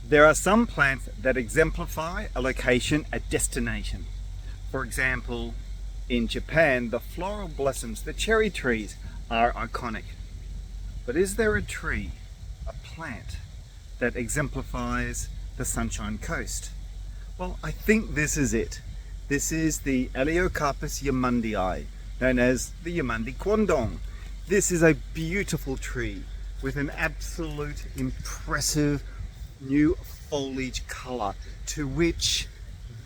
There are some plants that exemplify a location, a destination. For example, in Japan, the floral blossoms, the cherry trees, are iconic. But is there a tree, a plant, that exemplifies the Sunshine Coast? Well, I think this is it. This is the Elaeocarpus yamundii, known as the Yamandi Kwandong. This is a beautiful tree with an absolute impressive new foliage color, to which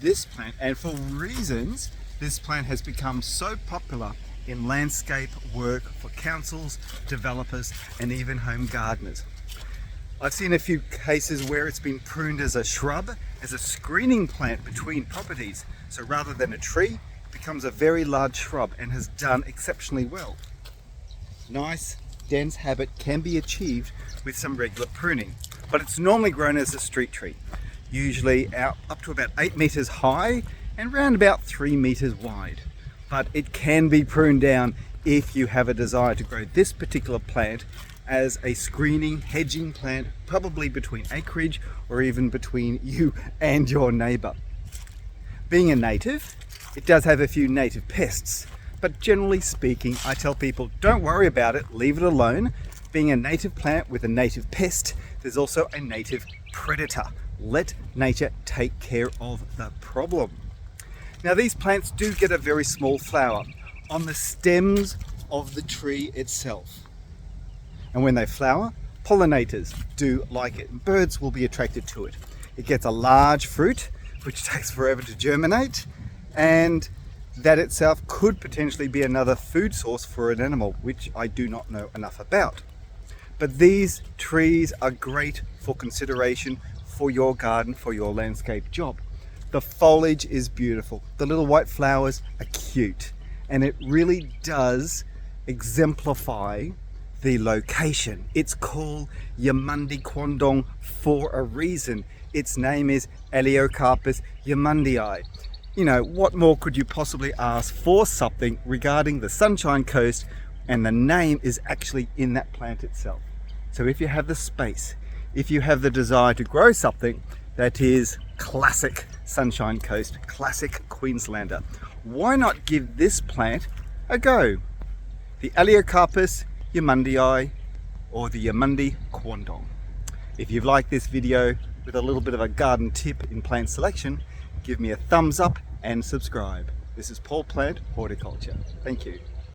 this plant, and for reasons, this plant has become so popular in landscape work for councils, developers, and even home gardeners. I've seen a few cases where it's been pruned as a shrub, as a screening plant between properties. So rather than a tree, it becomes a very large shrub and has done exceptionally well. Nice, dense habit can be achieved with some regular pruning, but it's normally grown as a street tree, usually out up to about 8 meters high and around about 3 meters wide. But it can be pruned down if you have a desire to grow this particular plant as a screening, hedging plant, probably between acreage or even between you and your neighbour. Being a native, it does have a few native pests, but generally speaking, I tell people don't worry about it, leave it alone. Being a native plant with a native pest, there's also a native predator. Let nature take care of the problem. Now, these plants do get a very small flower on the stems of the tree itself. And when they flower, pollinators do like it. Birds will be attracted to it. It gets a large fruit, which takes forever to germinate, and that itself could potentially be another food source for an animal, which I do not know enough about. But these trees are great for consideration for your garden, for your landscape job. The foliage is beautiful. The little white flowers are cute, and it really does exemplify the location. It's called Yamandi Kwandong for a reason. Its name is Elaeocarpus yamundii. You know, what more could you possibly ask for something regarding the Sunshine Coast, and the name is actually in that plant itself. So if you have the space, if you have the desire to grow something that is classic Sunshine Coast, classic Queenslander, why not give this plant a go? The Elaeocarpus yamundii, or the Yamandi Kwandong. If you've liked this video with a little bit of a garden tip in plant selection, give me a thumbs up and subscribe. This is Paul Plant Horticulture. Thank you.